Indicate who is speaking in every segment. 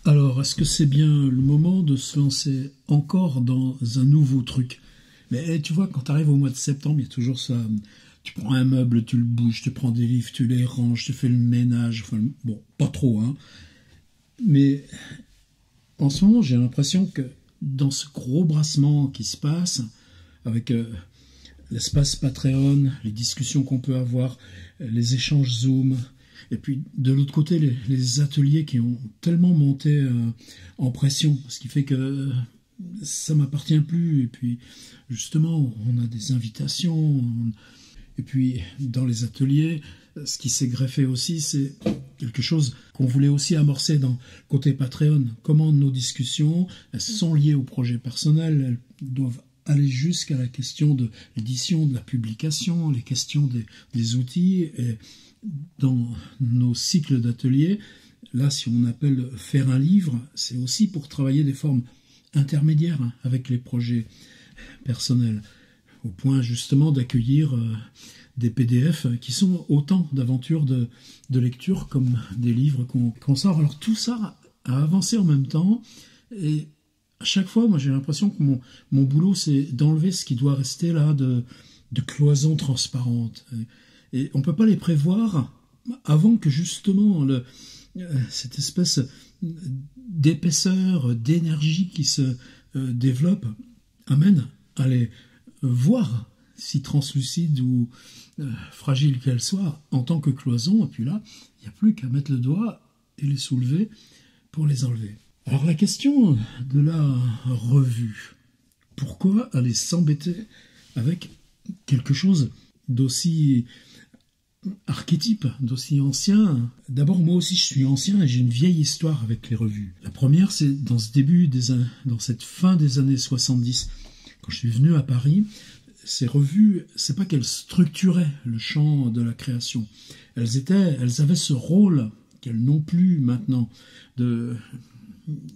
Speaker 1: Alors, est-ce que c'est bien le moment de se lancer encore dans un nouveau truc? Mais tu vois, quand tu arrives au mois de septembre, il y a toujours ça. Tu prends un meuble, tu le bouges, tu prends des livres, tu les ranges, tu fais le ménage. Enfin, bon, pas trop, hein. Mais en ce moment, j'ai l'impression que dans ce gros brassement qui se passe, avec l'espace Patreon, les discussions qu'on peut avoir, les échanges Zoom, et puis de l'autre côté, les ateliers qui ont tellement monté en pression, ce qui fait que ça m'appartient plus. Et puis justement, on a des invitations. Et puis dans les ateliers, ce qui s'est greffé aussi, c'est quelque chose qu'on voulait aussi amorcer dans côté Patreon. Comment nos discussions, elles sont liées au projet personnel, elles doivent aller jusqu'à la question de l'édition, de la publication, les questions des outils. Et dans nos cycles d'ateliers, là, si on appelle faire un livre, c'est aussi pour travailler des formes intermédiaires avec les projets personnels, au point justement d'accueillir des PDF qui sont autant d'aventures de lecture comme des livres qu'on sort. Alors tout ça a avancé en même temps, et à chaque fois, moi j'ai l'impression que mon boulot, c'est d'enlever ce qui doit rester là de cloisons transparentes. Et on ne peut pas les prévoir avant que justement cette espèce d'épaisseur, d'énergie qui se développe amène à les voir, si translucides ou fragiles qu'elles soient, en tant que cloison. Et puis là, il n'y a plus qu'à mettre le doigt et les soulever pour les enlever. Alors la question de la revue, pourquoi aller s'embêter avec quelque chose d'aussi archétype, d'aussi ancien? D'abord, moi aussi je suis ancien et j'ai une vieille histoire avec les revues. La première, c'est dans cette fin des années 70, quand je suis venu à Paris. Ces revues, c'est pas qu'elles structuraient le champ de la création, elles avaient ce rôle qu'elles n'ont plus maintenant, de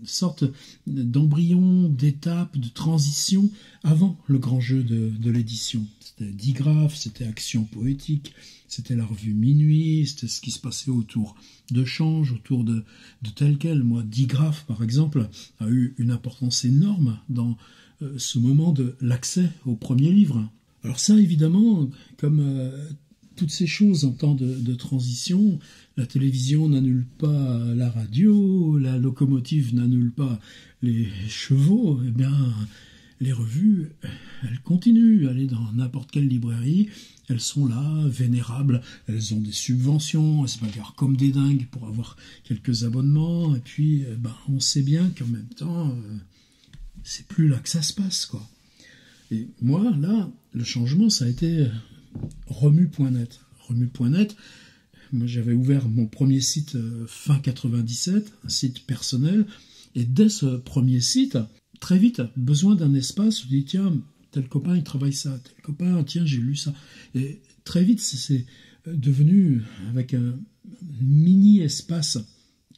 Speaker 1: sorte d'embryon, d'étape, de transition avant le grand jeu de l'édition. C'était Digraph, c'était Action Poétique, c'était la revue Minuit, c'était ce qui se passait autour de Change, autour de tel quel. Moi, Digraph, par exemple, a eu une importance énorme dans ce moment de l'accès au premier livre. Alors ça, évidemment, comme toutes ces choses en temps de transition, la télévision n'annule pas la radio, la locomotive n'annule pas les chevaux, eh bien, les revues, elles continuent, aller dans n'importe quelle librairie, elles sont là, vénérables, elles ont des subventions, elles se bagarrent comme des dingues pour avoir quelques abonnements, et puis on sait bien qu'en même temps, c'est plus là que ça se passe, quoi. Et moi, là, le changement, ça a été remue.net. Remue.net, moi j'avais ouvert mon premier site fin 97, un site personnel, et dès ce premier site, très vite, besoin d'un espace, je dis tiens, tel copain il travaille ça, tel copain, tiens j'ai lu ça. Et très vite c'est devenu avec un mini espace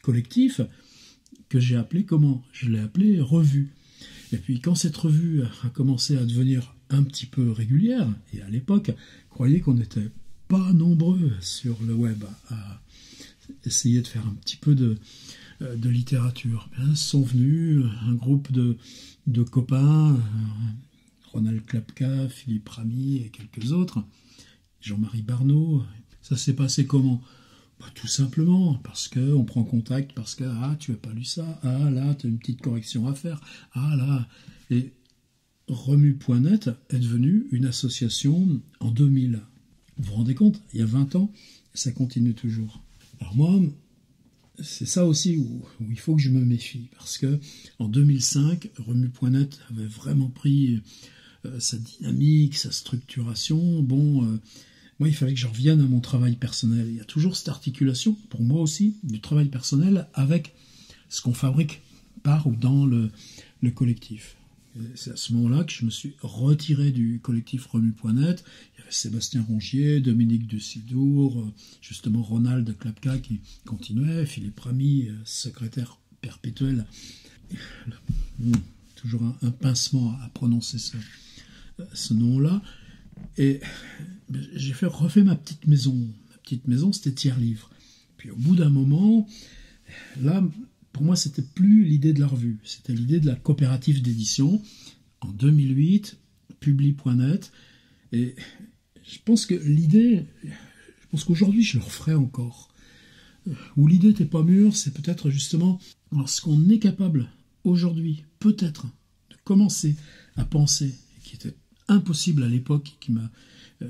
Speaker 1: collectif que j'ai appelé comment? Je l'ai appelé revue. Et puis quand cette revue a commencé à devenir un petit peu régulière, et à l'époque, croyez qu'on n'était pas nombreux sur le web à essayer de faire un petit peu de littérature. Bien, sont venus un groupe de copains, Ronald Klapka, Philippe Ramy et quelques autres, Jean-Marie Barnaud. Ça s'est passé comment? Tout simplement parce qu'on prend contact, parce que tu n'as pas lu ça, là tu as une petite correction à faire, là. Et remue.net est devenue une association en 2000. Vous vous rendez compte? Il y a 20 ans, et ça continue toujours. Alors moi, c'est ça aussi où il faut que je me méfie, parce que en 2005, remue.net avait vraiment pris sa dynamique, sa structuration. Moi, il fallait que je revienne à mon travail personnel. Il y a toujours cette articulation, pour moi aussi, du travail personnel avec ce qu'on fabrique par ou dans le collectif. Et c'est à ce moment-là que je me suis retiré du collectif remue.net. Il y avait Sébastien Rongier, Dominique Dussidour, justement Ronald Klapka qui continuait, Philippe Ramy, secrétaire perpétuel. Toujours un pincement à prononcer ce nom-là. Et j'ai refait ma petite maison. Ma petite maison, c'était Tiers Livre. Puis au bout d'un moment, là, pour moi, c'était plus l'idée de la revue, c'était l'idée de la coopérative d'édition. En 2008, Publi.net, et je pense qu'aujourd'hui, je le referai encore. Où l'idée n'était pas mûre, c'est peut-être justement lorsqu'on est capable, aujourd'hui, peut-être, de commencer à penser, qui était impossible à l'époque, qui m'a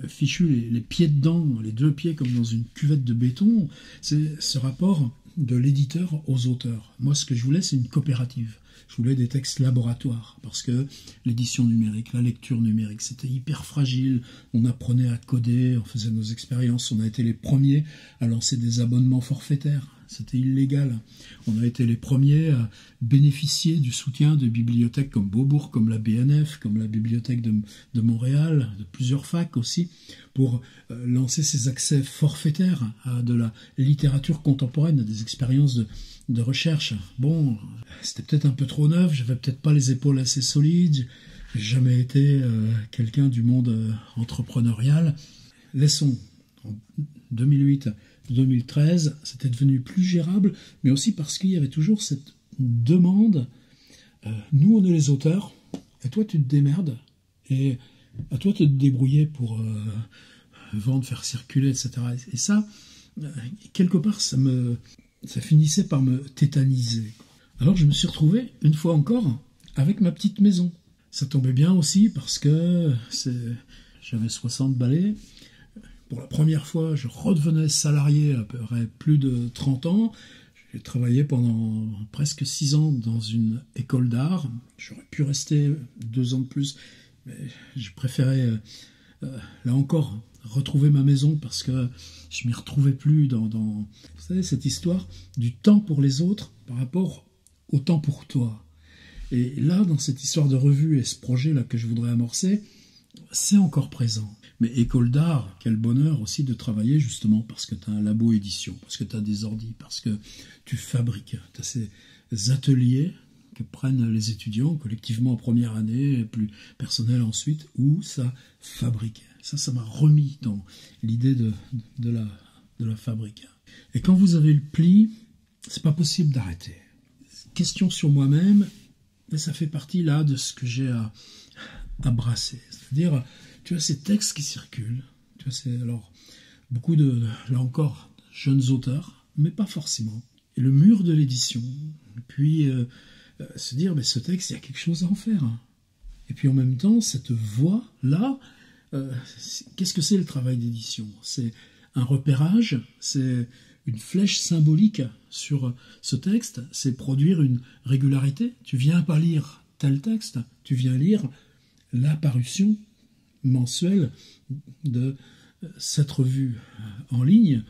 Speaker 1: fichu les pieds dedans, les deux pieds comme dans une cuvette de béton, c'est ce rapport de l'éditeur aux auteurs. Moi, ce que je voulais, c'est une coopérative. Je voulais des textes laboratoires, parce que l'édition numérique, la lecture numérique, c'était hyper fragile. On apprenait à coder, on faisait nos expériences. On a été les premiers à lancer des abonnements forfaitaires. C'était illégal. On a été les premiers à bénéficier du soutien de bibliothèques comme Beaubourg, comme la BNF, comme la bibliothèque de Montréal, de plusieurs facs aussi, pour lancer ces accès forfaitaires à de la littérature contemporaine, à des expériences de recherche. Bon, c'était peut-être un peu trop neuf, j'avais peut-être pas les épaules assez solides, j'ai jamais été quelqu'un du monde entrepreneurial. Laissons. En 2008-2013, c'était devenu plus gérable, mais aussi parce qu'il y avait toujours cette demande. Nous, on est les auteurs, et toi, tu te démerdes, et à toi de te débrouiller pour vendre, faire circuler, etc. Et ça, quelque part, ça finissait par me tétaniser. Alors je me suis retrouvé, une fois encore, avec ma petite maison. Ça tombait bien aussi parce que j'avais 60 balais. Pour la première fois, je redevenais salarié à peu près plus de 30 ans. J'ai travaillé pendant presque 6 ans dans une école d'art. J'aurais pu rester 2 ans de plus, mais je préférais, là encore, retrouver ma maison parce que je m'y retrouvais plus dans vous savez, cette histoire du temps pour les autres par rapport au temps pour toi. Et là, dans cette histoire de revue et ce projet-là que je voudrais amorcer, c'est encore présent. Mais école d'art, quel bonheur aussi de travailler justement parce que tu as un labo édition, parce que tu as des ordis, parce que tu fabriques. Tu as ces ateliers que prennent les étudiants collectivement en première année, et plus personnel ensuite, où ça fabrique. Ça m'a remis dans l'idée de la fabrique. Et quand vous avez le pli, c'est pas possible d'arrêter. Question sur moi-même, et ça fait partie là de ce que j'ai à brasser. C'est-à-dire, tu as ces textes qui circulent, tu as alors beaucoup là encore, jeunes auteurs, mais pas forcément. Et le mur de l'édition, puis se dire, mais ce texte, il y a quelque chose à en faire. Et puis en même temps, cette voix-là, qu'est-ce que c'est le travail d'édition? C'est un repérage, c'est une flèche symbolique sur ce texte, c'est produire une régularité. Tu viens pas lire tel texte, tu viens lire la parution mensuelle de cette revue en ligne.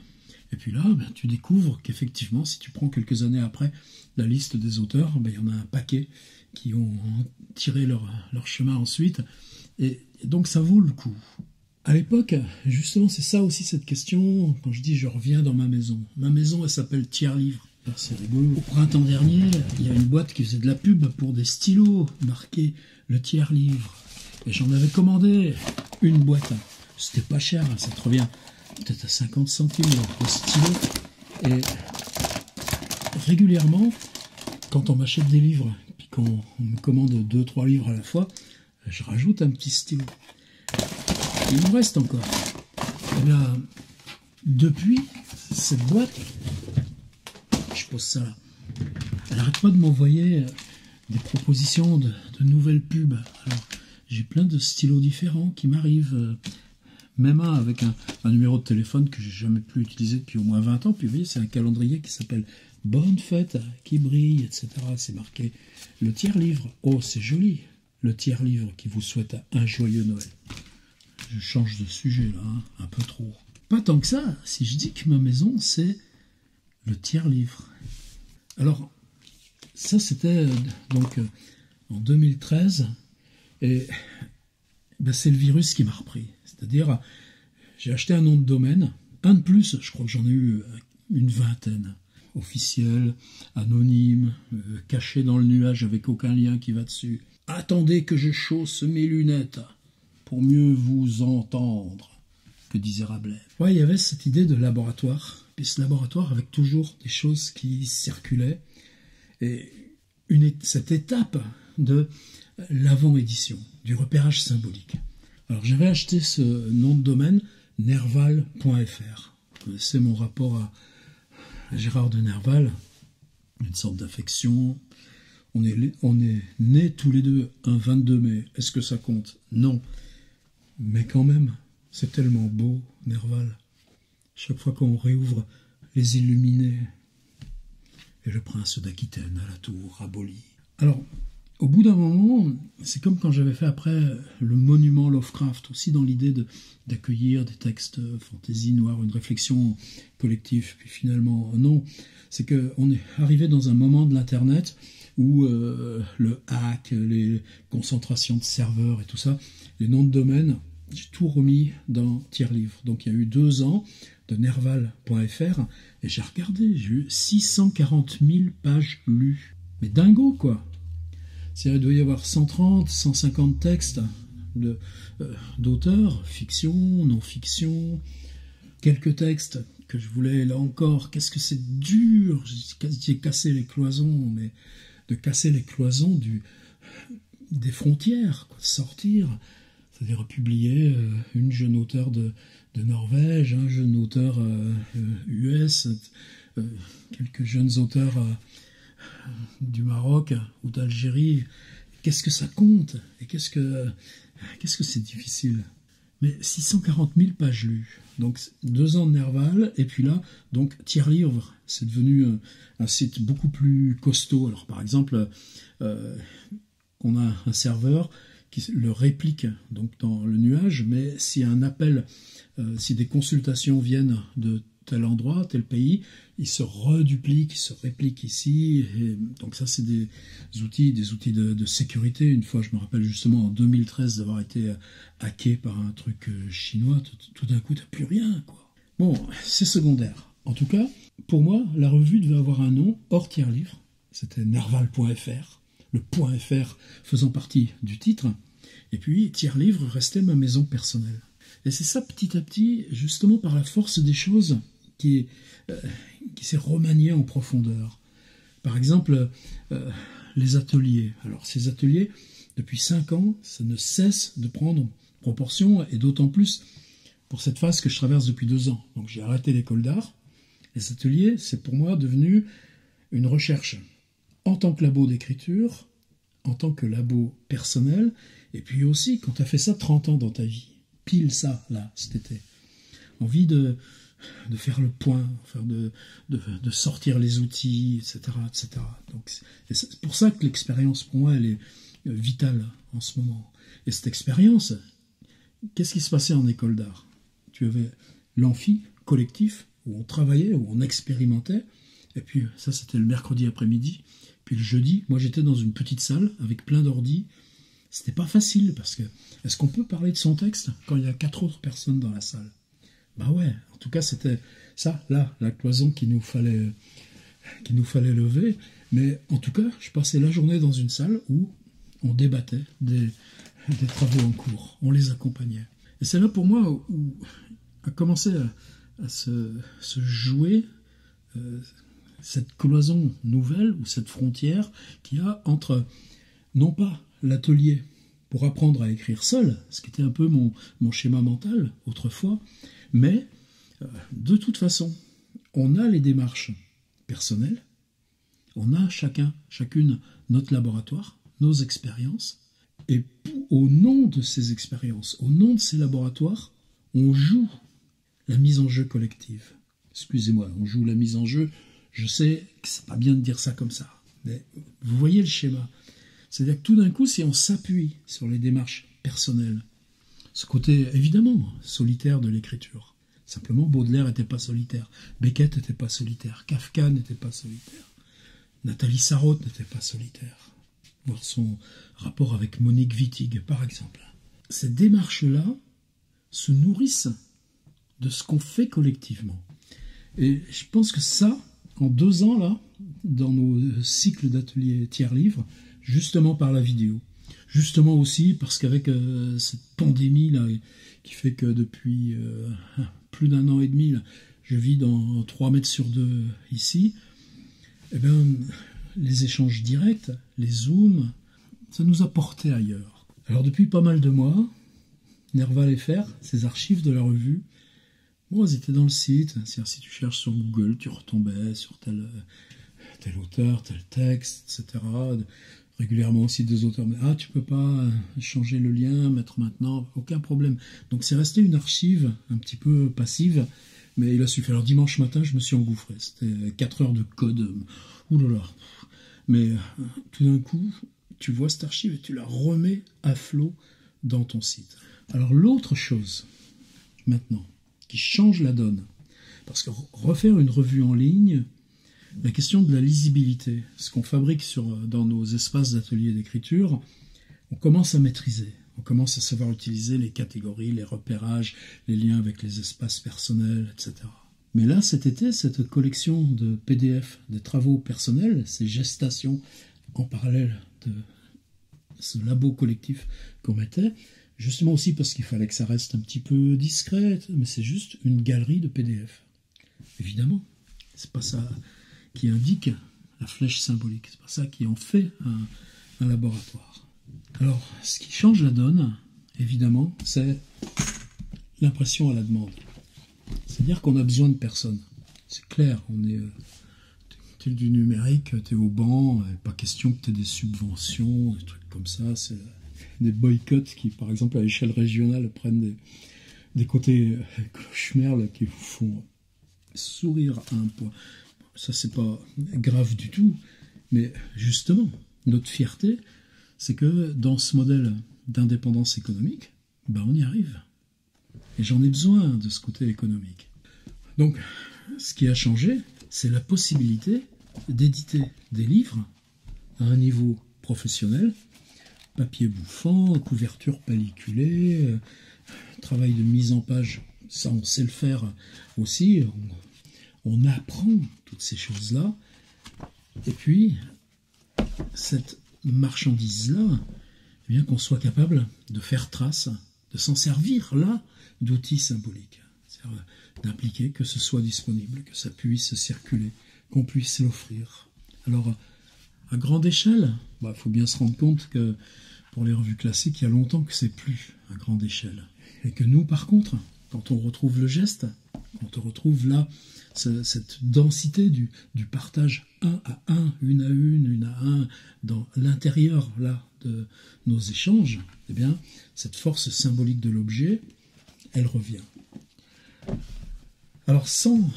Speaker 1: Et puis là, tu découvres qu'effectivement, si tu prends quelques années après la liste des auteurs, il y en a un paquet qui ont tiré leur chemin ensuite. Et donc ça vaut le coup. À l'époque, justement, c'est ça aussi cette question, quand je dis je reviens dans ma maison. Ma maison, elle s'appelle Tiers Livre. Alors, c'est rigolo. Au printemps dernier, il y a une boîte qui faisait de la pub pour des stylos marqués le Tiers Livre. Et j'en avais commandé une boîte. C'était pas cher, ça te revient peut-être à 50 centimes le stylo. Et régulièrement, quand on m'achète des livres, puis qu'on me commande 2-3 livres à la fois, je rajoute un petit stylo. Il me reste encore. Et bien, depuis cette boîte, je pose ça là, elle n'arrête pas de m'envoyer des propositions de nouvelles pubs. Alors, j'ai plein de stylos différents qui m'arrivent, même un avec un numéro de téléphone que j'ai jamais plus utilisé depuis au moins 20 ans. Puis vous voyez, c'est un calendrier qui s'appelle Bonne fête, qui brille, etc. C'est marqué le tiers livre. Oh, c'est joli. Le tiers livre qui vous souhaite un joyeux Noël. Je change de sujet là, un peu trop. Pas tant que ça, si je dis que ma maison, c'est le tiers livre. Alors, ça c'était donc en 2013, et c'est le virus qui m'a repris. C'est-à-dire, j'ai acheté un nom de domaine, un de plus, je crois que j'en ai eu une vingtaine. Officiel, anonyme, caché dans le nuage avec aucun lien qui va dessus. Attendez que je chausse mes lunettes pour mieux vous entendre, que disait Rabelais. Ouais, il y avait cette idée de laboratoire, puis ce laboratoire avec toujours des choses qui circulaient. Et cette étape de l'avant-édition, du repérage symbolique. Alors j'avais acheté ce nom de domaine, nerval.fr. C'est mon rapport à Gérard de Nerval, une sorte d'affection. On est nés tous les deux un 22 mai. Est-ce que ça compte? Non. Mais quand même, c'est tellement beau, Nerval. Chaque fois qu'on réouvre les Illuminés et le prince d'Aquitaine à la tour abolie. Alors, au bout d'un moment, c'est comme quand j'avais fait après le monument Lovecraft, aussi dans l'idée d'accueillir des textes fantasy noirs, une réflexion collective. Puis finalement, non, c'est qu'on est arrivé dans un moment de l'Internet où le hack, les concentrations de serveurs et tout ça, les noms de domaine, j'ai tout remis dans Tiers-Livre. Donc il y a eu 2 ans de nerval.fr et j'ai regardé, j'ai eu 640 000 pages lues. Mais dingo, quoi! Il doit y avoir 130, 150 textes d'auteurs, fiction, non-fiction, quelques textes que je voulais, là encore, qu'est-ce que c'est dur, j'ai cassé les cloisons, mais de casser les cloisons des frontières, quoi, de sortir, c'est-à-dire publier une jeune auteure de Norvège, un jeune auteur US, quelques jeunes auteurs du Maroc ou d'Algérie. Qu'est-ce que ça compte? Et qu'est-ce que c'est difficile? Mais 640 000 pages lues. Donc 2 ans de Nerval, et puis là, donc Tiers-Livre, c'est devenu un site beaucoup plus costaud. Alors par exemple, on a un serveur qui le réplique donc dans le nuage, mais si un appel, si des consultations viennent de tel endroit, tel pays, il se reduplique, il se réplique ici. Et donc ça, c'est des outils de sécurité. Une fois, je me rappelle justement en 2013 d'avoir été hacké par un truc chinois. Tout d'un coup, t'as plus rien, quoi. Bon, c'est secondaire. En tout cas, pour moi, la revue devait avoir un nom hors Tiers-Livre. C'était nerval.fr, le .fr faisant partie du titre. Et puis, Tiers-Livre restait ma maison personnelle. Et c'est ça, petit à petit, justement par la force des choses, qui s'est remanié en profondeur. Par exemple, les ateliers. Alors ces ateliers, depuis 5 ans, ça ne cesse de prendre proportion, et d'autant plus pour cette phase que je traverse depuis 2 ans. Donc j'ai arrêté l'école d'art. Les ateliers, c'est pour moi devenu une recherche en tant que labo d'écriture, en tant que labo personnel, et puis aussi quand tu as fait ça 30 ans dans ta vie. Pile ça, là, cet été. Envie de faire le point, de sortir les outils, etc., etc. Donc, c'est pour ça que l'expérience, pour moi, elle est vitale en ce moment. Et cette expérience, qu'est-ce qui se passait en école d'art? Tu avais l'amphi collectif, où on travaillait, où on expérimentait, et puis ça, c'était le mercredi après-midi. Puis le jeudi, moi, j'étais dans une petite salle avec plein d'ordi. C'était pas facile, parce que est-ce qu'on peut parler de son texte quand il y a 4 autres personnes dans la salle? Bah ouais, en tout cas, c'était ça, là, la cloison qu'il nous fallait lever. Mais en tout cas, je passais la journée dans une salle où on débattait des travaux en cours, on les accompagnait. Et c'est là pour moi où a commencé à se jouer cette cloison nouvelle, ou cette frontière qu'il y a entre, non pas l'atelier pour apprendre à écrire seul, ce qui était un peu mon schéma mental autrefois, mais de toute façon, on a les démarches personnelles, on a chacune notre laboratoire, nos expériences, et au nom de ces expériences, au nom de ces laboratoires, on joue la mise en jeu collective. Excusez-moi, on joue la mise en jeu, je sais que c'est pas bien de dire ça comme ça, mais vous voyez le schéma. C'est-à-dire que tout d'un coup, si on s'appuie sur les démarches personnelles, ce côté, évidemment, solitaire de l'écriture. Simplement, Baudelaire n'était pas solitaire, Beckett n'était pas solitaire, Kafka n'était pas solitaire, Nathalie Sarraute n'était pas solitaire. Voir son rapport avec Monique Wittig, par exemple. Ces démarches-là se nourrissent de ce qu'on fait collectivement. Et je pense que ça, en 2 ans, là, dans nos cycles d'ateliers Tiers-Livre, justement par la vidéo, justement aussi parce qu'avec cette pandémie-là, qui fait que depuis plus d'1 an et demi, là, je vis dans 3 mètres sur 2 ici, eh bien, les échanges directs, les zooms, ça nous a portés ailleurs. Alors depuis pas mal de mois, Nerval FR, ces archives de la revue, bon, elles étaient dans le site. C'est-à-dire, si tu cherches sur Google, tu retombais sur tel auteur, tel texte, etc. Régulièrement aussi des auteurs. Mais tu peux pas changer le lien, mettre maintenant, aucun problème. Donc c'est resté une archive un petit peu passive, mais il a suffi. Alors dimanche matin, je me suis engouffré. C'était 4 heures de code. Ouh là là. Mais tout d'un coup, tu vois cette archive et tu la remets à flot dans ton site. Alors l'autre chose, maintenant, qui change la donne, parce que refaire une revue en ligne, la question de la lisibilité, ce qu'on fabrique dans nos espaces d'atelier d'écriture, on commence à maîtriser, on commence à savoir utiliser les catégories, les repérages, les liens avec les espaces personnels, etc. Mais là, cet été, cette collection de PDF, des travaux personnels, ces gestations en parallèle de ce labo collectif qu'on mettait, justement aussi parce qu'il fallait que ça reste un petit peu discret, mais c'est juste une galerie de PDF. Évidemment, c'est pas ça qui indique la flèche symbolique, c'est pas ça qui en fait un laboratoire. Alors, ce qui change la donne, évidemment, c'est l'impression à la demande. C'est-à-dire qu'on a besoin de personne. C'est clair, t'es du numérique, t'es au banc, pas question que t'aies des subventions, des trucs comme ça, c'est des boycotts qui, par exemple, à l'échelle régionale, prennent des côtés cloche-merle qui vous font sourire à un point. Ça, c'est pas grave du tout, mais justement, notre fierté, c'est que dans ce modèle d'indépendance économique, on y arrive. Et j'en ai besoin de ce côté économique. Donc, ce qui a changé, c'est la possibilité d'éditer des livres à un niveau professionnel, papier bouffant, couverture pelliculée, travail de mise en page, ça on sait le faire aussi, on apprend toutes ces choses-là, et puis cette marchandise-là, eh bien qu'on soit capable de faire trace, de s'en servir là d'outils symboliques, c'est-à-dire d'impliquer que ce soit disponible, que ça puisse circuler, qu'on puisse l'offrir. Alors, à grande échelle, faut bien se rendre compte que pour les revues classiques, il y a longtemps que c'est plus à grande échelle. Et que nous, par contre, quand on retrouve le geste, quand on retrouve là cette densité du partage un à un, une à un, dans l'intérieur là de nos échanges, eh bien, cette force symbolique de l'objet, elle revient. Alors sans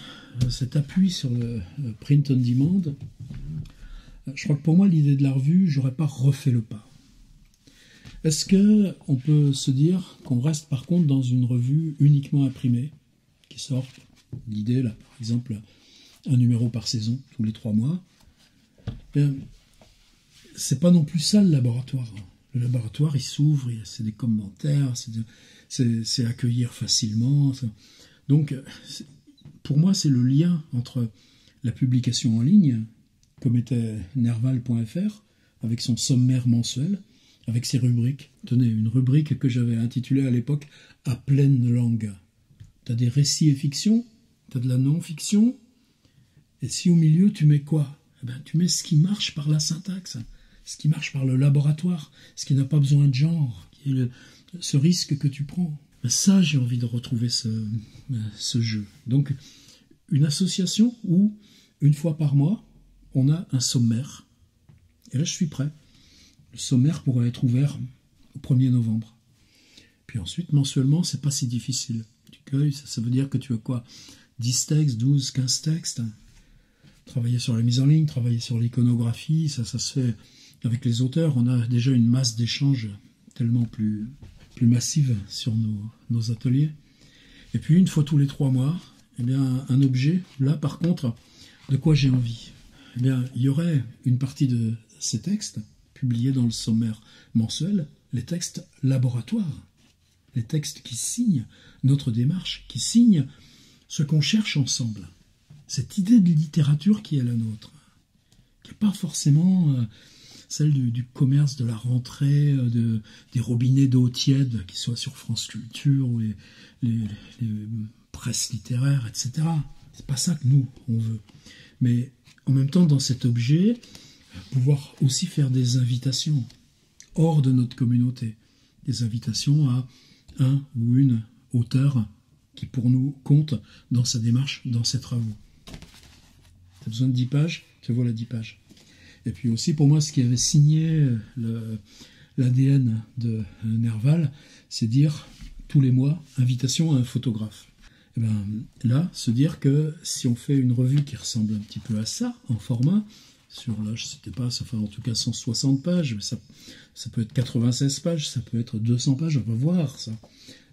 Speaker 1: cet appui sur le print on demand, je crois que pour moi, l'idée de la revue, j'aurais pas refait le pas. Est-ce qu'on peut se dire qu'on reste par contre dans une revue uniquement imprimée, qui sort, l'idée là, par exemple, un numéro par saison, tous les 3 mois? C'est pas non plus ça le laboratoire. Le laboratoire, il s'ouvre, c'est des commentaires, c'est accueillir facilement. Donc, pour moi, c'est le lien entre la publication en ligne, comme était nerval.fr, avec son sommaire mensuel, avec ses rubriques. Tenez, une rubrique que j'avais intitulée à l'époque « À pleine langue ». Tu as des récits et fictions, tu as de la non-fiction, et si au milieu tu mets quoi? Tu mets ce qui marche par la syntaxe, ce qui marche par le laboratoire, ce qui n'a pas besoin de genre, qui est ce risque que tu prends. Ça, j'ai envie de retrouver ce jeu. Donc, une association où, une fois par mois, on a un sommaire. Et là, je suis prêt. Le sommaire pourrait être ouvert au 1er novembre. Puis ensuite, mensuellement, c'est pas si difficile. Tu cueilles, ça veut dire que tu as quoi? 10 textes, 12, 15 textes. Travailler sur la mise en ligne, travailler sur l'iconographie, ça se fait avec les auteurs. On a déjà une masse d'échanges tellement plus massive sur nos ateliers. Et puis, une fois tous les 3 mois, eh bien, un objet, là, par contre, de quoi j'ai envie? Eh bien, il y aurait une partie de ces textes publiés dans le sommaire mensuel, les textes laboratoires, les textes qui signent notre démarche, qui signent ce qu'on cherche ensemble. Cette idée de littérature qui est la nôtre, qui n'est pas forcément celle du commerce, de la rentrée, des robinets d'eau tiède, qui soient sur France Culture ou les presses littéraires, etc. C'est pas ça que nous, on veut. Mais en même temps, dans cet objet, pouvoir aussi faire des invitations hors de notre communauté, des invitations à un ou une auteur qui pour nous compte dans sa démarche, dans ses travaux. Tu as besoin de 10 pages, te voilà 10 pages. Et puis aussi pour moi ce qui avait signé l'ADN de Nerval, c'est dire tous les mois invitation à un photographe. Et bien, là, se dire que si on fait une revue qui ressemble un petit peu à ça, en format, sur là, je ne sais pas, ça fait en tout cas 160 pages, mais ça peut être 96 pages, ça peut être 200 pages, on va voir ça.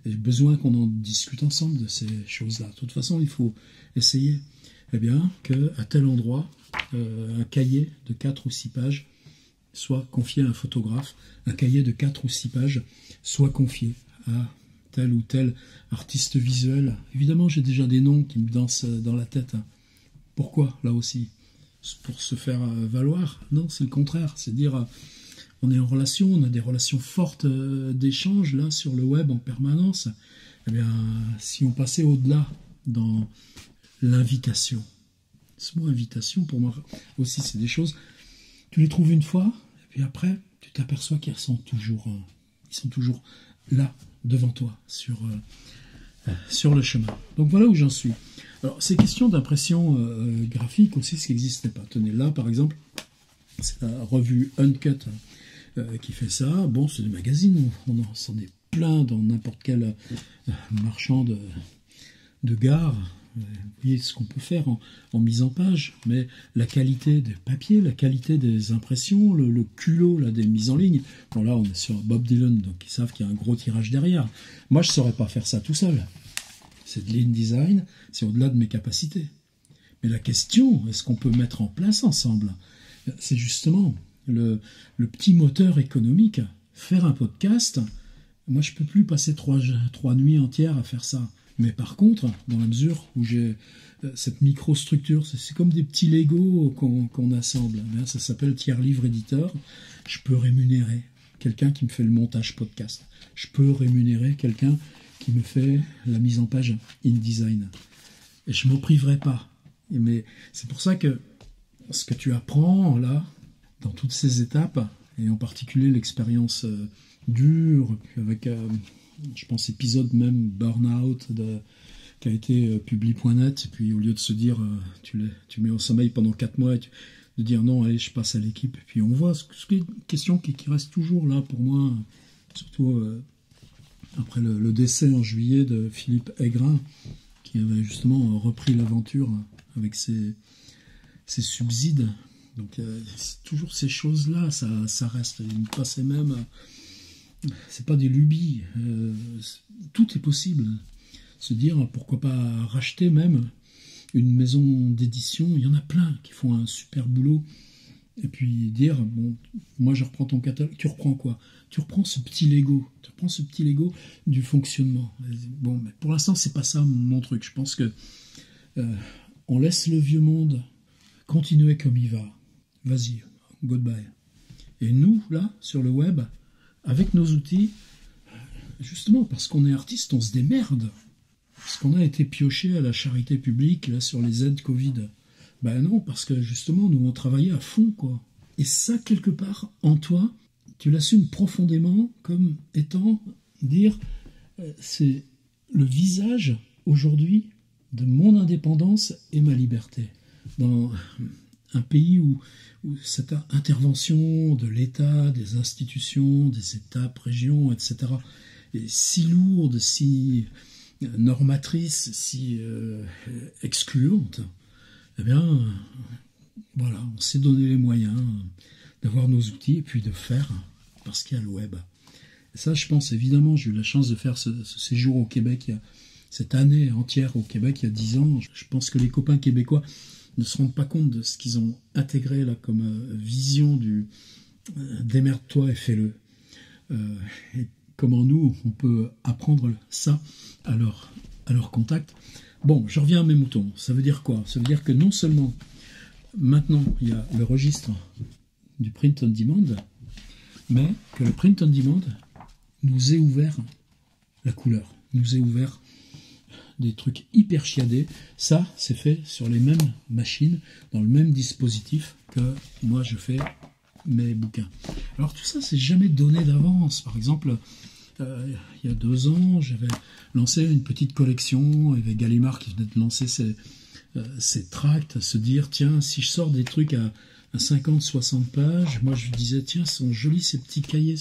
Speaker 1: Et j'ai besoin qu'on en discute ensemble de ces choses-là. De toute façon, il faut essayer qu'à tel endroit, un cahier de 4 ou 6 pages soit confié à un photographe, un cahier de 4 ou 6 pages soit confié à tel ou tel artiste visuel. Évidemment, j'ai déjà des noms qui me dansent dans la tête. Pourquoi, là aussi? Pour se faire valoir? Non, c'est le contraire. C'est dire, on est en relation, on a des relations fortes d'échange, là, sur le web en permanence. Eh bien, si on passait au-delà dans l'invitation. Ce mot invitation, pour moi aussi, c'est des choses, tu les trouves une fois, et puis après, tu t'aperçois qu'ils sont toujours là, devant toi, sur le chemin. Donc voilà où j'en suis. Alors, ces questions d'impression graphique aussi, ce qui n'existait pas. Tenez, là, par exemple, c'est la revue Uncut qui fait ça. Bon, c'est des magazines, on s'en est plein dans n'importe quel marchand de gare. Vous voyez ce qu'on peut faire en mise en page, mais la qualité des papiers, la qualité des impressions, le culot là, des mises en ligne. Bon, là, on est sur Bob Dylan, donc ils savent qu'il y a un gros tirage derrière. Moi, je ne saurais pas faire ça tout seul. C'est de l'InDesign, c'est au-delà de mes capacités. Mais la question, est-ce qu'on peut mettre en place ensemble? C'est justement le petit moteur économique. Faire un podcast, moi, je ne peux plus passer trois nuits entières à faire ça. Mais par contre, dans la mesure où j'ai cette microstructure, c'est comme des petits Lego qu'on assemble. Ça s'appelle tiers livre éditeur. Je peux rémunérer quelqu'un qui me fait le montage podcast. Je peux rémunérer quelqu'un qui me fait la mise en page InDesign. Et je ne m'en priverai pas. Mais c'est pour ça que ce que tu apprends là, dans toutes ces étapes, et en particulier l'expérience dure, avec... je pense épisode même Burnout qui a été publi.net, et puis au lieu de se dire tu mets au sommeil pendant 4 mois, de dire non, allez, je passe à l'équipe, et puis on voit ce qui est une question qui reste toujours là pour moi, surtout après le décès en juillet de Philippe Aigrin, qui avait justement repris l'aventure avec ses subsides. Donc c'est toujours ces choses-là, ça reste. Il me passait même... C'est pas des lubies, tout est possible. Se dire pourquoi pas racheter même une maison d'édition, il y en a plein qui font un super boulot, et puis dire bon, moi je reprends ton catalogue, tu reprends quoi? Tu reprends ce petit Lego, du fonctionnement. Bon, mais pour l'instant c'est pas ça mon truc. Je pense que on laisse le vieux monde continuer comme il va. Vas-y, goodbye. Et nous là sur le web, avec nos outils, justement parce qu'on est artiste, on se démerde. Parce qu'on a été pioché à la charité publique là, sur les aides Covid. Ben non, parce que justement, nous, on travaillait à fond, quoi. Et ça, quelque part, en toi, tu l'assumes profondément comme étant, dire, c'est le visage, aujourd'hui, de mon indépendance et ma liberté. Dans un pays où cette intervention de l'État, des institutions, des étapes, régions, etc., est si lourde, si normatrice, si excluante, eh bien, voilà, on s'est donné les moyens d'avoir nos outils et puis de faire, parce qu'il y a le web. Et ça, je pense, évidemment, j'ai eu la chance de faire ce séjour au Québec, cette année entière au Québec, il y a 10 ans. Je pense que les copains québécois ne se rendent pas compte de ce qu'ils ont intégré là comme vision du démerde-toi et fais-le. Et comment nous, on peut apprendre ça à leur contact. Bon, je reviens à mes moutons. Ça veut dire quoi? Ça veut dire que non seulement maintenant il y a le registre du print on demand, mais que le print on demand nous est ouvert la couleur, nous est ouvert des trucs hyper chiadés. Ça, c'est fait sur les mêmes machines, dans le même dispositif que moi je fais mes bouquins. Alors tout ça, c'est jamais donné d'avance. Par exemple, il y a 2 ans, j'avais lancé une petite collection. Il y avait Gallimard qui venait de lancer ses tracts, se dire, tiens, si je sors des trucs à 50-60 pages, moi je disais, tiens, sont jolis ces petits cahiers,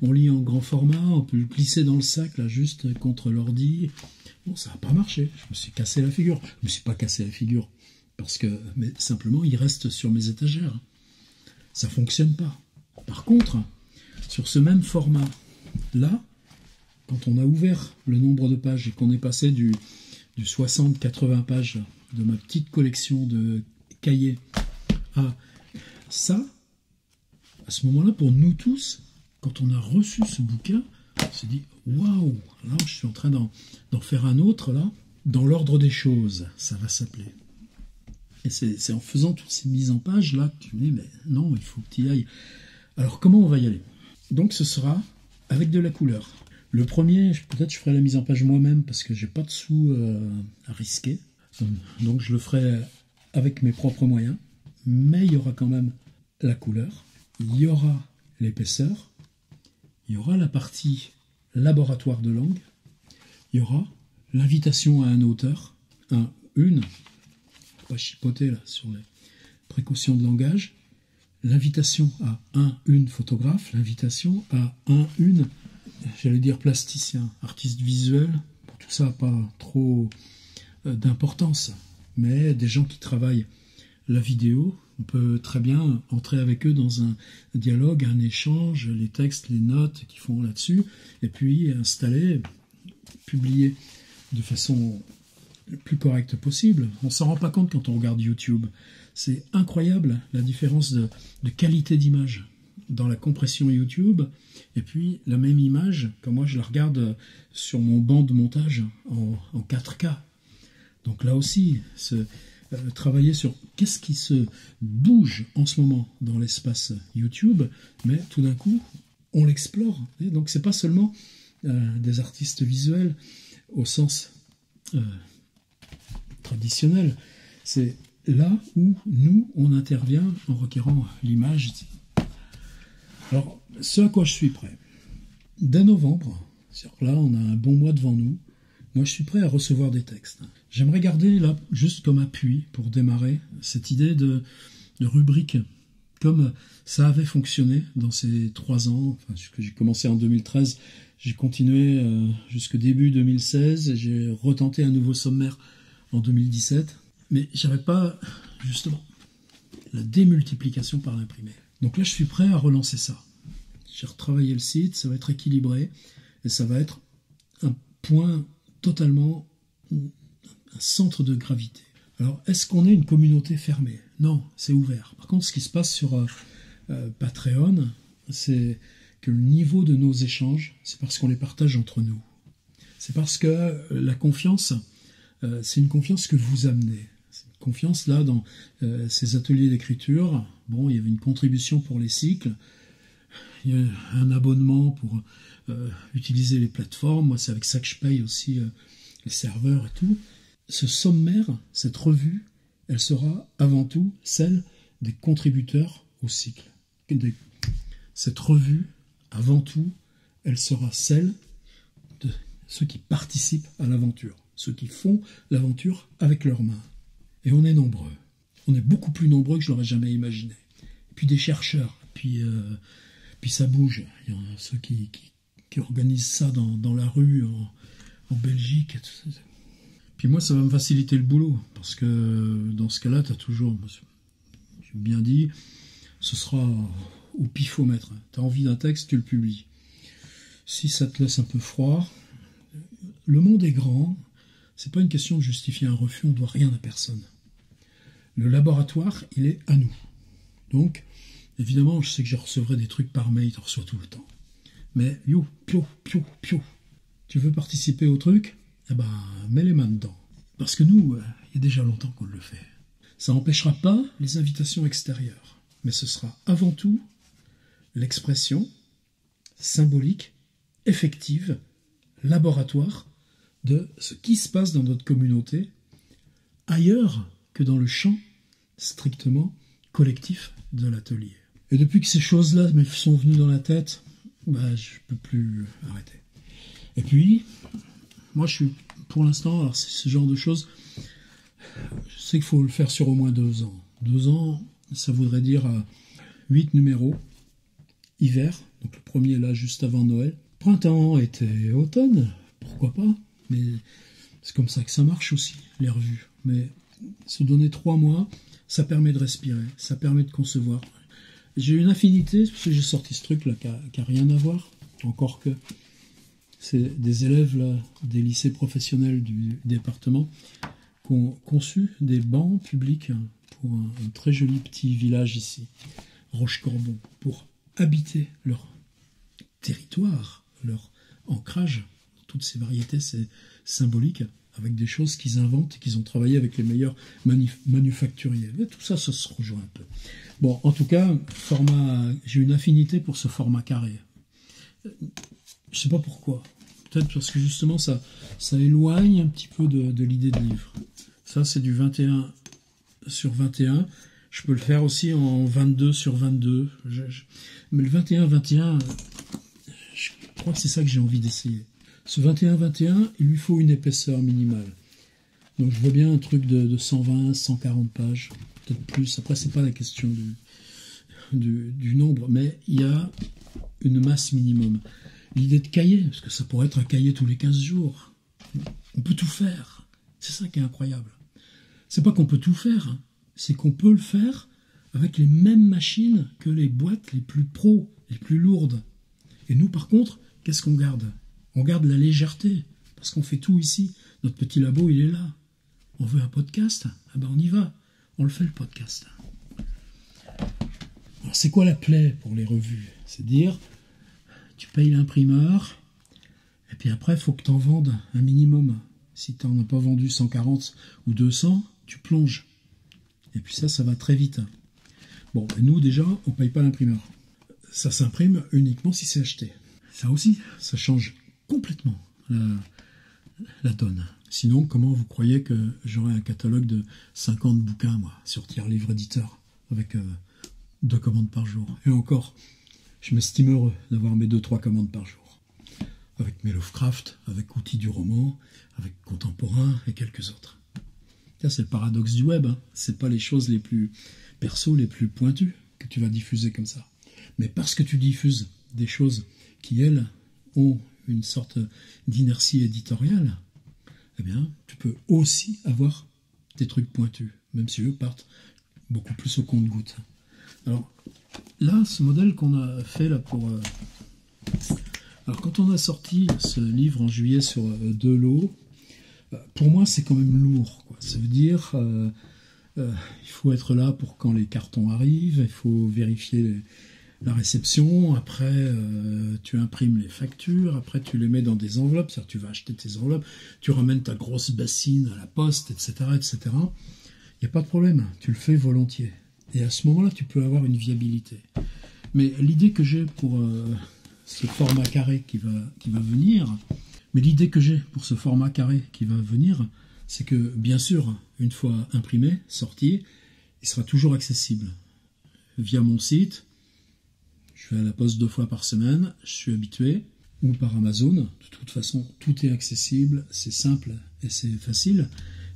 Speaker 1: on lit en grand format, on peut le glisser dans le sac, là, juste contre l'ordi. Bon, ça n'a pas marché, je me suis cassé la figure. Je me suis pas cassé la figure, mais simplement, il reste sur mes étagères. Ça fonctionne pas. Par contre, sur ce même format, là, quand on a ouvert le nombre de pages et qu'on est passé du 60-80 pages de ma petite collection de cahiers à ça, à ce moment-là, pour nous tous, quand on a reçu ce bouquin, on s'est dit waouh, là je suis en train d'en faire un autre là, dans l'ordre des choses, ça va s'appeler. Et c'est en faisant toutes ces mises en page là que tu me dis mais non, il faut que tu y ailles. Alors comment on va y aller? Donc ce sera avec de la couleur. Le premier, peut-être je ferai la mise en page moi-même parce que j'ai pas de sous à risquer. Donc je le ferai avec mes propres moyens. Mais il y aura quand même la couleur, il y aura l'épaisseur, il y aura la partie laboratoire de langue, il y aura l'invitation à un auteur, pas chipoter là sur les précautions de langage, l'invitation à une photographe, l'invitation à une, j'allais dire plasticien, artiste visuel, pour tout ça pas trop d'importance, mais des gens qui travaillent la vidéo, on peut très bien entrer avec eux dans un dialogue, un échange, les textes, les notes qu'ils font là-dessus, et puis installer, publier de façon le plus correcte possible. On ne s'en rend pas compte quand on regarde YouTube. C'est incroyable la différence de qualité d'image dans la compression YouTube, et puis la même image, quand moi je la regarde sur mon banc de montage en 4K. Donc là aussi, travailler sur qu'est-ce qui se bouge en ce moment dans l'espace YouTube, mais tout d'un coup, on l'explore. Et donc, c'est pas seulement des artistes visuels au sens traditionnel, c'est là où nous, on intervient en requérant l'image. Alors, ce à quoi je suis prêt. Dès novembre, là, on a un bon mois devant nous, moi, je suis prêt à recevoir des textes. J'aimerais garder là, juste comme appui pour démarrer, cette idée de rubrique, comme ça avait fonctionné dans ces 3 ans, enfin, que j'ai commencé en 2013, j'ai continué jusqu'au début 2016, j'ai retenté un nouveau sommaire en 2017, mais j'avais pas, justement, la démultiplication par l'imprimé. Donc là, je suis prêt à relancer ça. J'ai retravaillé le site, ça va être équilibré, et ça va être un point totalement un centre de gravité. Alors, est-ce qu'on est une communauté fermée? Non, c'est ouvert. Par contre, ce qui se passe sur Patreon, c'est que le niveau de nos échanges, c'est parce qu'on les partage entre nous. C'est parce que la confiance, c'est une confiance que vous amenez. C'est une confiance, là, dans ces ateliers d'écriture. Bon, il y avait une contribution pour les cycles, il y a un abonnement pour utiliser les plateformes. Moi, c'est avec ça que je paye aussi les serveurs et tout. Ce sommaire, cette revue, elle sera avant tout celle des contributeurs au cycle. Cette revue, avant tout, elle sera celle de ceux qui participent à l'aventure, ceux qui font l'aventure avec leurs mains. Et on est nombreux. On est beaucoup plus nombreux que je l'aurais jamais imaginé. Et puis des chercheurs, puis ça bouge. Il y en a ceux qui organisent ça dans la rue en Belgique. Et tout ça. Puis moi, ça va me faciliter le boulot, parce que dans ce cas-là, tu as toujours, j'ai bien dit, ce sera au pifomètre. Tu as envie d'un texte, tu le publies. Si ça te laisse un peu froid, le monde est grand, c'est pas une question de justifier un refus, on ne doit rien à personne. Le laboratoire, il est à nous. Donc, évidemment, je sais que je recevrai des trucs par mail, tu reçois tout le temps. Mais, pio. Tu veux participer au truc? Eh ben, mets les mains dedans. Parce que nous, il y a déjà longtemps qu'on le fait. Ça n'empêchera pas les invitations extérieures. Mais ce sera avant tout l'expression symbolique, effective, laboratoire de ce qui se passe dans notre communauté ailleurs que dans le champ strictement collectif de l'atelier. Et depuis que ces choses-là me sont venues dans la tête, je ne peux plus arrêter. Et puis, moi je suis, pour l'instant, alors c'est ce genre de choses, je sais qu'il faut le faire sur au moins 2 ans. 2 ans, ça voudrait dire 8 numéros, hiver, donc le premier là juste avant Noël. Printemps, été, automne, pourquoi pas, mais c'est comme ça que ça marche aussi, les revues. Mais se donner 3 mois, ça permet de respirer, ça permet de concevoir. J'ai une affinité, parce que j'ai sorti ce truc là qui a rien à voir, encore que c'est des élèves là, des lycées professionnels du département qui ont conçu des bancs publics pour un très joli petit village ici, Rochecorbon, pour habiter leur territoire, leur ancrage, toutes ces variétés, c'est symbolique, avec des choses qu'ils inventent et qu'ils ont travaillé avec les meilleurs manufacturiers. Et tout ça, ça se rejoint un peu. Bon, en tout cas, j'ai une affinité pour ce format carré. Je ne sais pas pourquoi. Peut-être parce que justement, ça éloigne un petit peu de l'idée de livre. Ça, c'est du 21 sur 21. Je peux le faire aussi en 22 sur 22. Mais le 21-21, je crois que c'est ça que j'ai envie d'essayer. Ce 21-21, il lui faut une épaisseur minimale. Donc je vois bien un truc de 120, 140 pages, peut-être plus. Après, c'est pas la question du nombre, mais il y a une masse minimum. L'idée de cahier, parce que ça pourrait être un cahier tous les 15 jours. On peut tout faire. C'est ça qui est incroyable. C'est pas qu'on peut tout faire, c'est qu'on peut le faire avec les mêmes machines que les boîtes les plus pros, les plus lourdes. Et nous, par contre, qu'est-ce qu'on garde ? On garde la légèreté, parce qu'on fait tout ici. Notre petit labo, il est là. On veut un podcast ? Ah ben on y va. On le fait, le podcast. Alors, c'est quoi la plaie pour les revues ? C'est dire, tu payes l'imprimeur, et puis après, il faut que tu en vendes un minimum. Si tu n'en as pas vendu 140 ou 200, tu plonges. Et puis ça va très vite. Bon, et nous, déjà, on ne paye pas l'imprimeur. Ça s'imprime uniquement si c'est acheté. Ça aussi, ça change complètement la donne. Sinon, comment vous croyez que j'aurais un catalogue de 50 bouquins, moi, sur Tiers Livre Éditeur, avec 2 commandes par jour. Et encore, je m'estime heureux d'avoir mes 2-3 commandes par jour. Avec mes Lovecraft, avec Outils du roman, avec Contemporain et quelques autres. Ça, c'est le paradoxe du web. C'est pas les choses les plus perso, les plus pointues que tu vas diffuser comme ça. Mais parce que tu diffuses des choses qui, elles, ont une sorte d'inertie éditoriale, eh bien, tu peux aussi avoir des trucs pointus, même si eux partent beaucoup plus au compte-gouttes. Alors, là, ce modèle qu'on a fait là pour... Alors, quand on a sorti ce livre en juillet sur 2 lots, pour moi, c'est quand même lourd, quoi. Ça veut dire, il faut être là pour quand les cartons arrivent, il faut vérifier la réception, après tu imprimes les factures, après tu les mets dans des enveloppes, c'est-à-dire tu vas acheter tes enveloppes, tu ramènes ta grosse bassine à la poste, etc., etc. Il n'y a pas de problème, tu le fais volontiers. Et à ce moment-là, tu peux avoir une viabilité. Mais l'idée que j'ai pour ce format carré qui va venir, c'est que, bien sûr, une fois imprimé, sorti, il sera toujours accessible via mon site. Je vais à la poste 2 fois par semaine, je suis habitué, ou par Amazon. De toute façon, tout est accessible, c'est simple et c'est facile,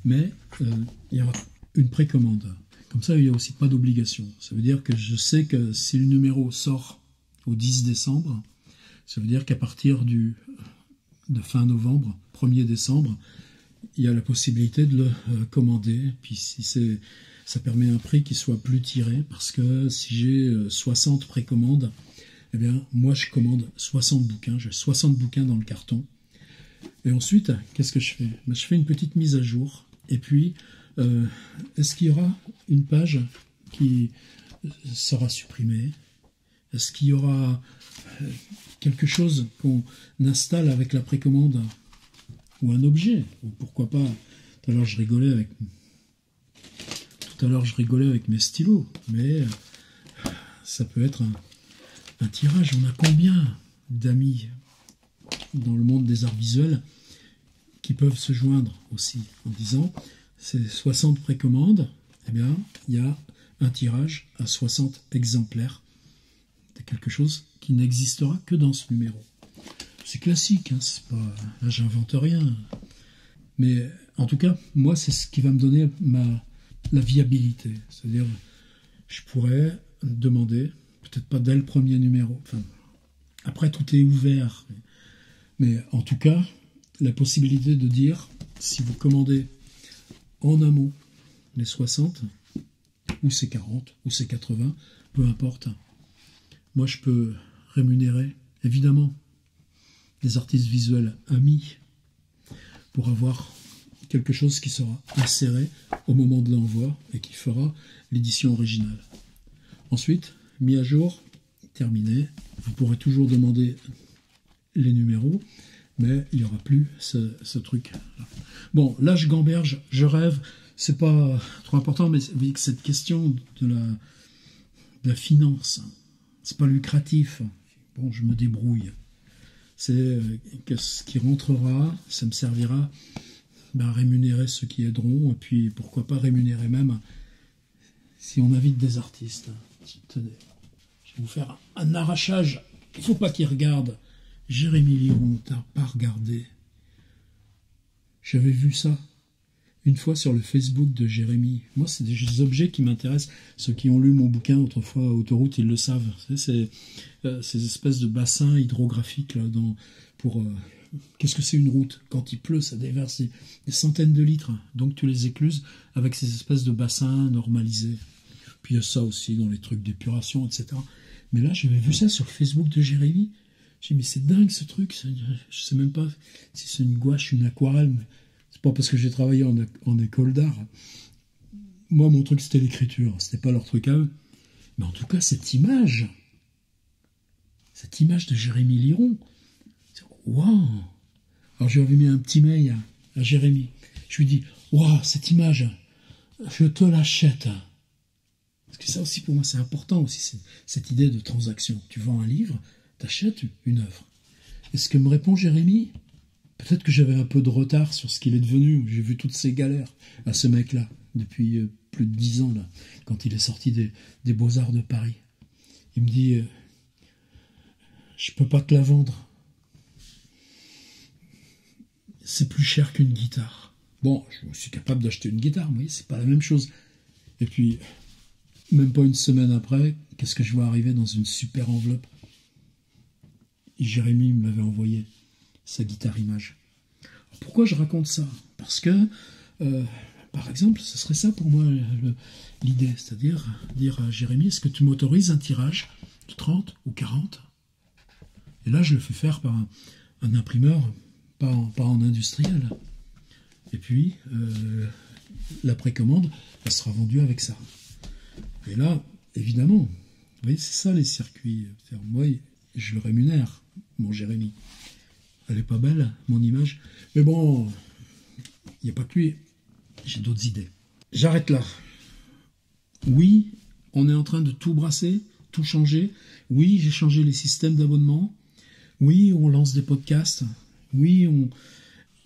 Speaker 1: mais il y aura une précommande. Comme ça, il n'y a aussi pas d'obligation. Ça veut dire que je sais que si le numéro sort au 10 décembre, ça veut dire qu'à partir de fin novembre, 1er décembre, il y a la possibilité de le commander. Puis si ça permet un prix qui soit plus tiré, parce que si j'ai 60 précommandes, eh bien, moi je commande 60 bouquins, j'ai 60 bouquins dans le carton. Et ensuite, qu'est-ce que je fais ? Je fais une petite mise à jour, et puis, est-ce qu'il y aura une page qui sera supprimée ? Est-ce qu'il y aura quelque chose qu'on installe avec la précommande ? Ou un objet ? Ou pourquoi pas, tout à l'heure je rigolais avec mes stylos, mais ça peut être un tirage. On a combien d'amis dans le monde des arts visuels qui peuvent se joindre aussi en disant c'est 60 précommandes, eh bien, il y a un tirage à 60 exemplaires. C'est quelque chose qui n'existera que dans ce numéro. C'est classique, hein, c'est pas, là j'invente rien. Mais en tout cas, moi, c'est ce qui va me donner la viabilité. C'est-à-dire, je pourrais demander, peut-être pas dès le premier numéro, enfin, après tout est ouvert, mais en tout cas, la possibilité de dire, si vous commandez en amont les 60, ou c'est 40, ou c'est 80, peu importe, moi je peux rémunérer, évidemment, des artistes visuels amis, pour avoir quelque chose qui sera inséré au moment de l'envoi et qui fera l'édition originale. Ensuite, mis à jour, terminé. Vous pourrez toujours demander les numéros, mais il n'y aura plus ce truc-là. Bon, là je gamberge, je rêve, c'est pas trop important, mais vous voyez que cette question de la finance, c'est pas lucratif. Bon, je me débrouille. C'est que ce qui rentrera, ça me servira à rémunérer ceux qui aideront, et puis pourquoi pas rémunérer même si on invite des artistes. Tenez, je vais vous faire un arrachage. Il ne faut pas qu'ils regardent. Jérémy Liron, t'as pas regardé. J'avais vu ça une fois sur le Facebook de Jérémy. Moi, c'est des objets qui m'intéressent. Ceux qui ont lu mon bouquin autrefois, Autoroute, ils le savent. C'est ces espèces de bassins hydrographiques là, pour... qu'est-ce que c'est une route? Quand il pleut, ça déverse des centaines de litres. Donc tu les écluses avec ces espèces de bassins normalisés. Puis il y a ça aussi dans les trucs d'épuration, etc. Mais là, j'avais vu ça sur le Facebook de Jérémy. J'ai dit, mais c'est dingue ce truc. Je sais même pas si c'est une gouache, une aquarelle. Mais c'est pas parce que j'ai travaillé en école d'art. Moi, mon truc, c'était l'écriture. C'était pas leur truc à eux. Mais en tout cas, cette image de Jérémy Liron, waouh! Alors, je lui avais mis un petit mail à Jérémy. Je lui dis, waouh, cette image, je te l'achète. Parce que ça aussi, pour moi, c'est important aussi, cette idée de transaction. Tu vends un livre, tu achètes une œuvre. Et ce que me répond Jérémy, peut-être que j'avais un peu de retard sur ce qu'il est devenu. J'ai vu toutes ces galères à ce mec-là, depuis plus de 10 ans, là, quand il est sorti des Beaux-Arts de Paris. Il me dit, je peux pas te la vendre. C'est plus cher qu'une guitare. Bon, je suis capable d'acheter une guitare, mais c'est pas la même chose. Et puis, même pas une semaine après, qu'est-ce que je vois arriver dans une super enveloppe? Jérémy m'avait envoyé sa guitare image. Alors, pourquoi je raconte ça? Parce que, par exemple, ce serait ça pour moi l'idée, c'est-à-dire dire à Jérémy, est-ce que tu m'autorises un tirage de 30 ou 40? Et là, je le fais faire par un imprimeur, pas en industriel. Et puis, la précommande, elle sera vendue avec ça. Et là, évidemment, vous voyez, c'est ça les circuits. Moi, je le rémunère, mon Jérémy. Elle est pas belle, mon image. Mais bon, il n'y a pas que lui. J'ai d'autres idées. J'arrête là. Oui, on est en train de tout brasser, tout changer. Oui, j'ai changé les systèmes d'abonnement. Oui, on lance des podcasts. Oui,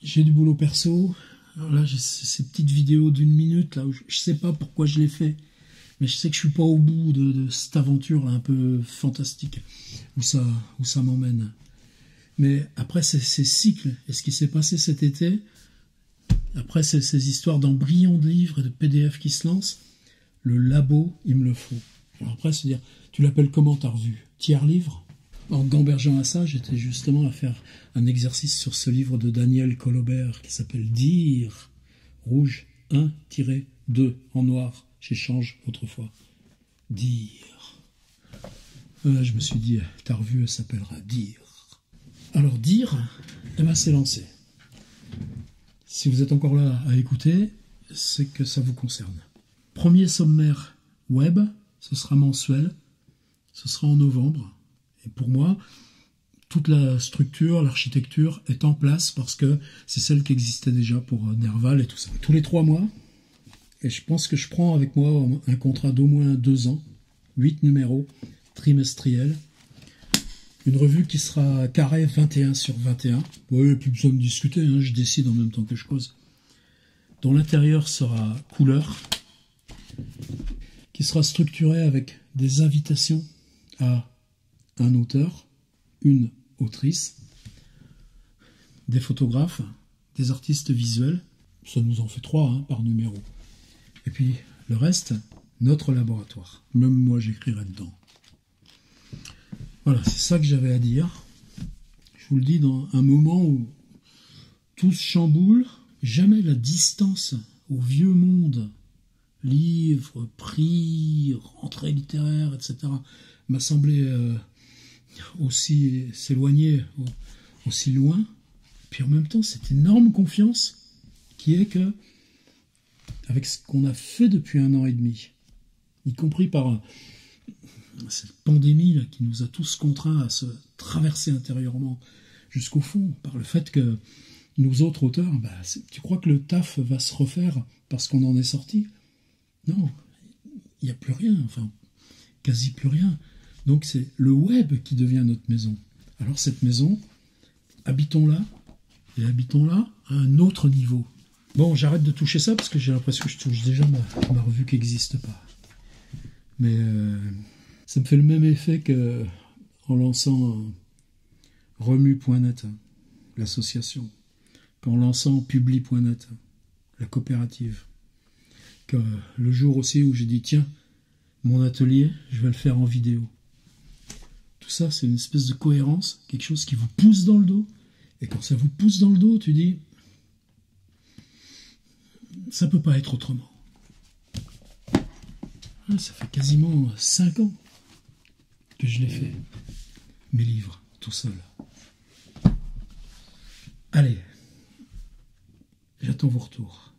Speaker 1: j'ai du boulot perso. Alors là, j'ai ces petites vidéos d'1 minute, là, où je ne sais pas pourquoi je les fais. Mais je sais que je suis pas au bout de cette aventure là, un peu fantastique où ça m'emmène. Mais après ces cycles et ce qui s'est passé cet été, après ces histoires d'embryons de livres et de PDF qui se lancent, le labo, il me le faut. Alors après, se dire, tu l'appelles comment ta revue? Tiers livre? En gambergeant à ça, j'étais justement à faire un exercice sur ce livre de Daniel Colobert qui s'appelle Dire, rouge 1-2 en noir. J'échange autrefois. Dire. Je me suis dit, ta revue elle s'appellera Dire. Alors Dire, eh ben, c'est lancé. Si vous êtes encore là à écouter, c'est que ça vous concerne. Premier sommaire web, ce sera mensuel, ce sera en novembre. Et pour moi, toute la structure, l'architecture est en place parce que c'est celle qui existait déjà pour Nerval et tout ça. Tous les 3 mois, et je pense que je prends avec moi un contrat d'au moins 2 ans, 8 numéros trimestriels. Une revue qui sera carré 21/21. Oui, plus besoin de discuter, hein, je décide en même temps que je cause. Dont l'intérieur sera couleur, qui sera structuré avec des invitations à un auteur, une autrice, des photographes, des artistes visuels. Ça nous en fait 3 hein, par numéro. Et puis le reste, notre laboratoire. Même moi, j'écrirai dedans. Voilà, c'est ça que j'avais à dire. Je vous le dis dans un moment où tout se chamboule. Jamais la distance au vieux monde, livres, prix, rentrée littéraire, etc., m'a semblé aussi s'éloigner aussi loin. Puis en même temps, cette énorme confiance qui est que, avec ce qu'on a fait depuis 1 an et demi, y compris par cette pandémie là, qui nous a tous contraints à se traverser intérieurement jusqu'au fond, par le fait que nous autres auteurs, tu crois que le taf va se refaire parce qu'on en est sorti? Non, il n'y a plus rien, enfin, quasi plus rien. Donc c'est le web qui devient notre maison. Alors cette maison, habitons-la, et habitons-la à un autre niveau. Bon, j'arrête de toucher ça parce que j'ai l'impression que je touche déjà ma revue qui n'existe pas. Mais ça me fait le même effet que en lançant remue.net, l'association, qu'en lançant publi.net, la coopérative. Que le jour aussi où j'ai dit, tiens, mon atelier, je vais le faire en vidéo. Tout ça, c'est une espèce de cohérence, quelque chose qui vous pousse dans le dos. Et quand ça vous pousse dans le dos, tu dis, ça peut pas être autrement. Ça fait quasiment 5 ans que je l'ai fait. Mes livres, tout seul. Allez, j'attends vos retours.